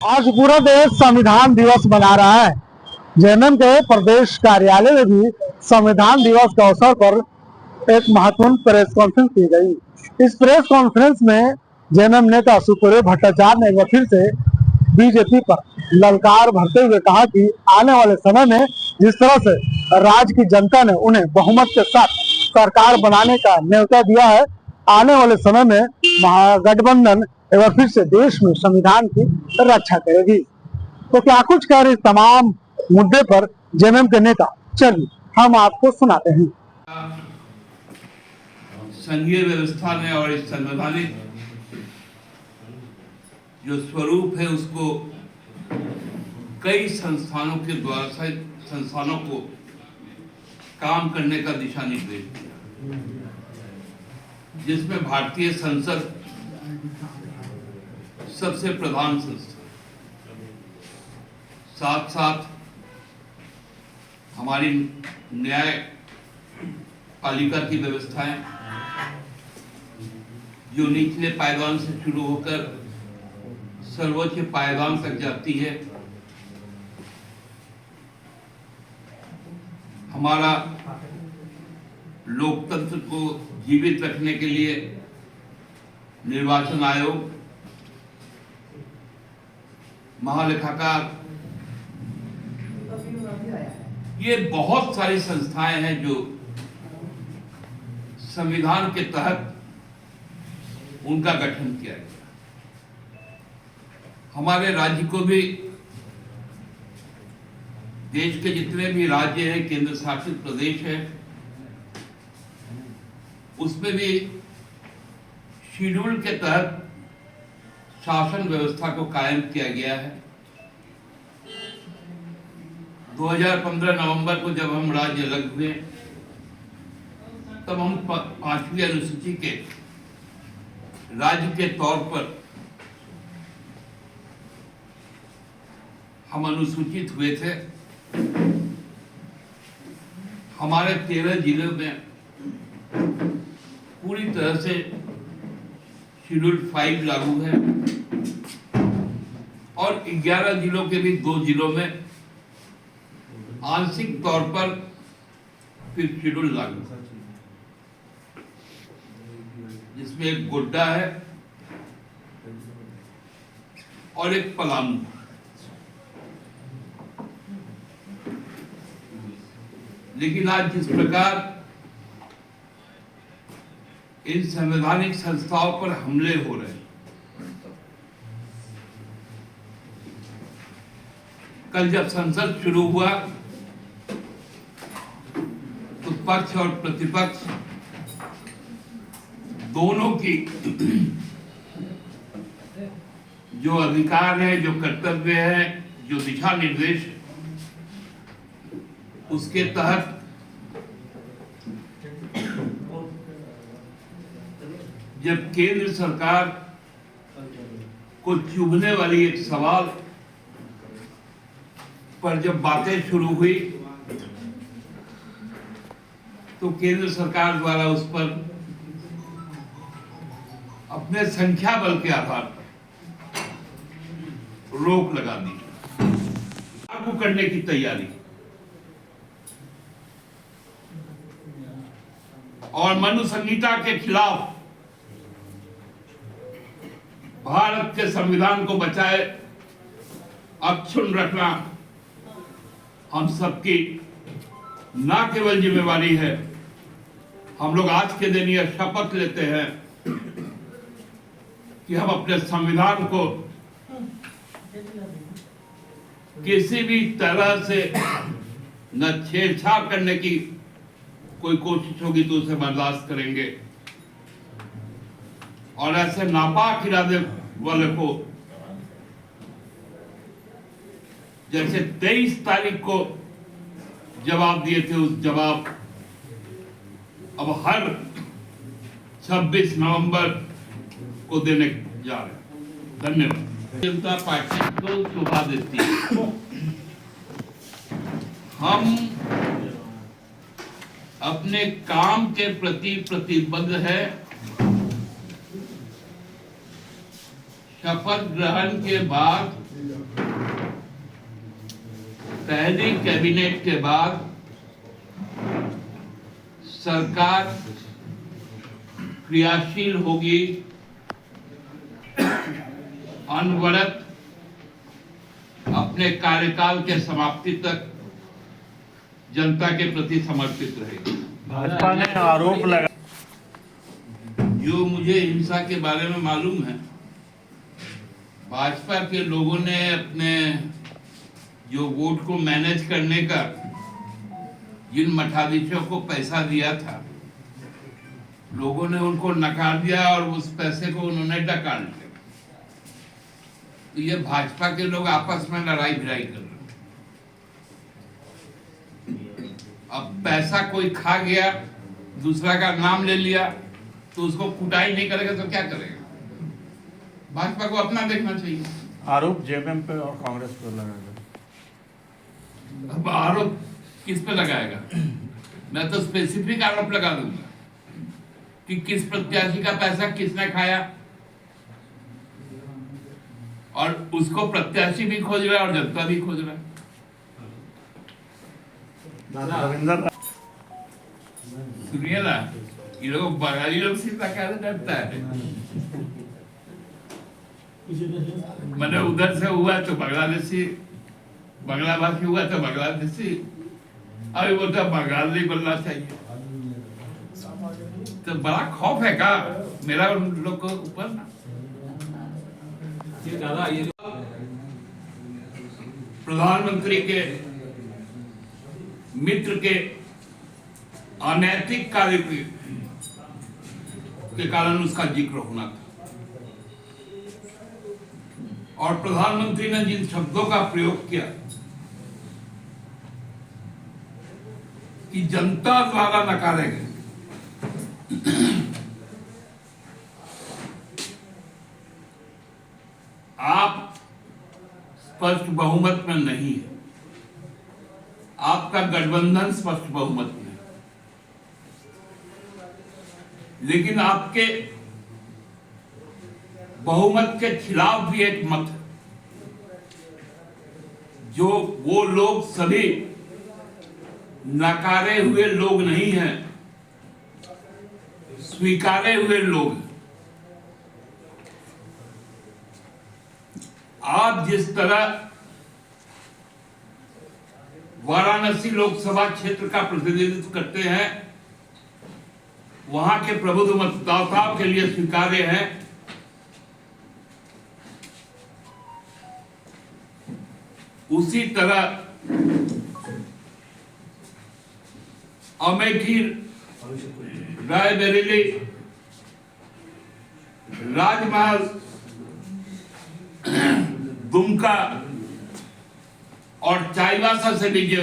आज पूरा देश संविधान दिवस मना रहा है। जेएमएम के प्रदेश कार्यालय में भी संविधान दिवस के अवसर पर एक महत्वपूर्ण प्रेस कॉन्फ्रेंस की गई। इस प्रेस कॉन्फ्रेंस में जेएमएम नेता सुप्रियो भट्टाचार्य ने एक बार फिर से बीजेपी पर ललकार भरते हुए कहा कि आने वाले समय में जिस तरह से राज्य की जनता ने उन्हें बहुमत के साथ सरकार बनाने का न्योता दिया है, आने वाले समय में महागठबंधन एक बार फिर से देश में संविधान की रक्षा करेगी। तो क्या कुछ कह रहे इस तमाम मुद्दे पर जेएमएम के नेता, चलिए हम आपको सुनाते हैं। संघीय व्यवस्था ने और इस संवैधानिक जो स्वरूप है उसको कई संस्थानों के द्वारा संस्थानों को काम करने का दिशा निर्देश दिया, जिसमें भारतीय संसद सबसे प्रधान संस्था, साथ साथ हमारी न्याय पालिका की व्यवस्थाएं जो निचले पायदान से शुरू होकर सर्वोच्च पायदान तक जाती है। हमारा लोकतंत्र को जीवित रखने के लिए निर्वाचन आयोग, महालेखाकार, ये बहुत सारी संस्थाएं हैं जो संविधान के तहत उनका गठन किया गया। हमारे राज्य को भी, देश के जितने भी राज्य हैं, केंद्र शासित प्रदेश हैं, उसमें भी शेड्यूल के तहत शासन व्यवस्था को कायम किया गया है। 2015 नवंबर को जब हम राज्य अलग हुए, तब हम 5वीं अनुसूची के राज्य के तौर पर हम अनुसूचित हुए थे। हमारे 13 जिलों में पूरी तरह से शेड्यूल 5 लागू है और 11 जिलों के भी 2 जिलों में आंशिक तौर पर फिर शेड्यूल लागू है, जिसमें एक गोड्डा है और एक पलामू। लेकिन आज जिस प्रकार इन संवैधानिक संस्थाओं पर हमले हो रहे हैं, कल जब संसद शुरू हुआ तो पक्ष और प्रतिपक्ष दोनों की जो अधिकार है, जो कर्तव्य है, जो दिशा निर्देश है, उसके तहत जब केंद्र सरकार को चुभने वाली एक सवाल पर जब बातें शुरू हुई, तो केंद्र सरकार द्वारा उस पर अपने संख्या बल के आधार पर रोक लगा दी, लागू करने की तैयारी। और मनु संहिता के खिलाफ भारत के संविधान को बचाए अक्षुण्ण रखना हम सबकी न केवल जिम्मेवारी है, हम लोग आज के दिन यह शपथ लेते हैं कि हम अपने संविधान को किसी भी तरह से न छेड़छाड़ करने की कोई कोशिश होगी तो उसे बर्दाश्त करेंगे, और ऐसे नापाक इरादे वाले को, जैसे 23 तारीख को जवाब दिए थे, उस जवाब अब हर 26 नवंबर को देने जा रहे हैं। धन्यवाद। जनता पार्टी को शोभा देती है। हम अपने काम के प्रति प्रतिबद्ध है। शपथ ग्रहण के बाद पहली कैबिनेट के बाद सरकार क्रियाशील होगी, अनवरत अपने कार्यकाल के समाप्ति तक जनता के प्रति समर्पित रहेगी। भाजपा ने आरोप लगा, जो मुझे हिंसा के बारे में मालूम है, भाजपा के लोगों ने अपने जो वोट को मैनेज करने का जिन मठाधीशों को पैसा दिया था, लोगों ने उनको नकार दिया और उस पैसे को उन्होंने डकार लिया। तो ये भाजपा के लोग आपस में लड़ाई भिड़ाई कर रहे हैं। अब पैसा कोई खा गया, दूसरा का नाम ले लिया, तो उसको कुटाई नहीं करेगा तो क्या करेगा? भाजपा को अपना देखना चाहिए। आरोप जेएमएम पे और कांग्रेस पे लगाया। अब आरोप किस पे लगाएगा? मैं तो स्पेसिफिक आरोप लगा दूंगा कि किस प्रत्याशी का पैसा किसने खाया, और उसको प्रत्याशी भी खोज रहा है और जनता भी खोज रहा है। रविंदर सुनिए ना, ये लोग बंगाली लोग सीधा कैसे डरता है? मैंने उधर से हुआ तो बांग्लादेशी, बांग्ला भाषी हुआ तो बांग्लादेशी, अभी बोलता बंगाली बोलना चाहिए। तो बड़ा खौफ है का मेरा उन लोग को ऊपर ना? प्रधानमंत्री के मित्र के अनैतिक कार्य के कारण उसका जिक्र होना था, और प्रधानमंत्री ने जिन शब्दों का प्रयोग किया कि जनता द्वारा नकारे गए, आप स्पष्ट बहुमत में नहीं है, आपका गठबंधन स्पष्ट बहुमत में है, लेकिन आपके बहुमत के खिलाफ भी एक मत है, जो वो लोग सभी नकारे हुए लोग नहीं हैं, स्वीकारे हुए लोग हैं। आप जिस तरह वाराणसी लोकसभा क्षेत्र का प्रतिनिधित्व करते हैं, वहां के प्रबुद्ध मतदाताओं के लिए स्वीकार्य हैं, उसी तरह अमेठी, रायबरेली, राजमहल, दुमका और चाईबासा से भी जो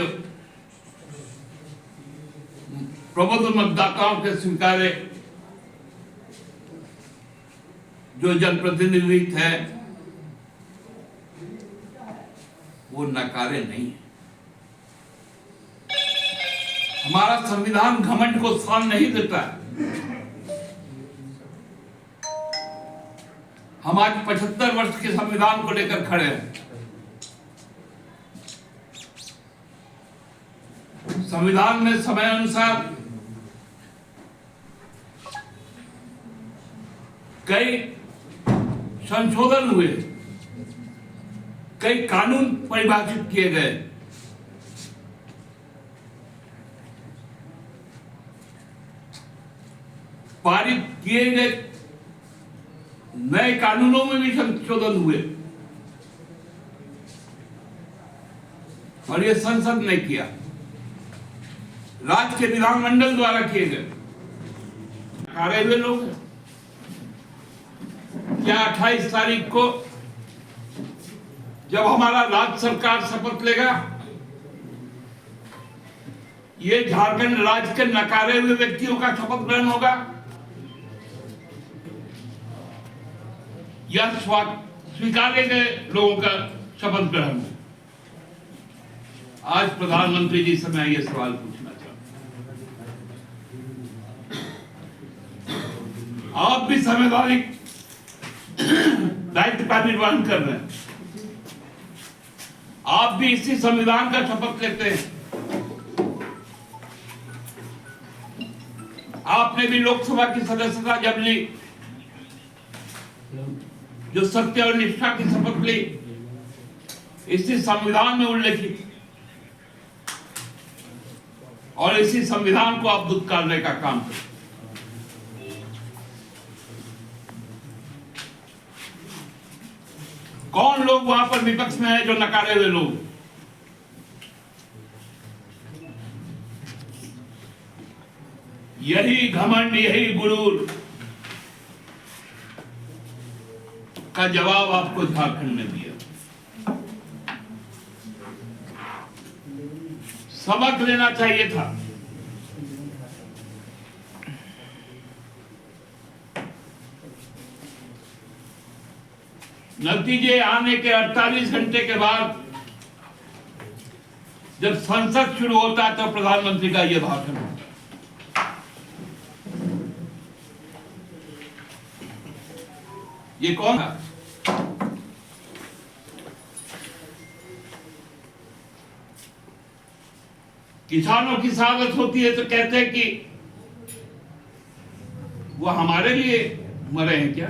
प्रबुद्ध मतदाताओं के स्वीकार्य जो जनप्रतिनिधि थे, वो नकारे नहीं है। हमारा संविधान घमंड को स्थान नहीं देता है। हम आज 75 वर्ष के संविधान को लेकर खड़े हैं। संविधान में समय अनुसार कई संशोधन हुए, कई कानून परिभाषित किए गए, पारित किए गए नए कानूनों में भी संशोधन हुए, और ये संसद ने किया, राज्य के विधानमंडल द्वारा किए गए। नकारे हुए लोग हैं। क्या 28 तारीख को जब हमारा राज्य सरकार शपथ लेगा, ये झारखंड राज्य के नकारे हुए व्यक्तियों का शपथ ग्रहण होगा या स्वीकारे गए लोगों का शपथ ग्रहण? आज प्रधानमंत्री जी से मैं ये सवाल पूछना चाहता हूं। आप भी संवैधानिक दायित्व का निर्वहन कर रहे हैं। आप भी इसी संविधान का शपथ लेते हैं। आपने भी लोकसभा की सदस्यता जब ली, जो सत्य और निष्ठा की शपथ ली, इसी संविधान में उल्लेखित, और इसी संविधान को आप दुत्कारने का काम करते। कौन लोग वहां पर विपक्ष में है जो नकारे हुए लोग? यही घमंड, यही गुरूर का जवाब आपको झारखंड में दिया। सबक लेना चाहिए था। नतीजे आने के 48 घंटे के बाद जब संसद शुरू होता है तो प्रधानमंत्री का यह भाषण होता है। ये कौन है? किसानों की शहादत होती है तो कहते हैं कि वो हमारे लिए मरे हैं क्या?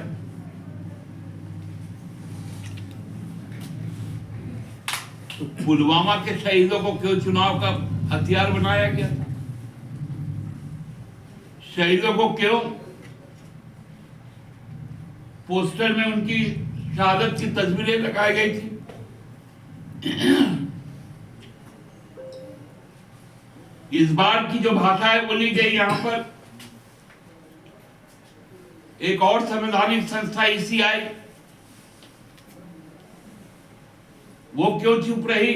तो पुलवामा के शहीदों को क्यों चुनाव का हथियार बनाया गया? शहीदों को क्यों पोस्टर में उनकी शहादत की तस्वीरें लगाई गई थी? इस बार की जो भाषाएं बोली गई यहां पर, एक और संवैधानिक संस्था ईसीआई, वो क्यों चुप रही?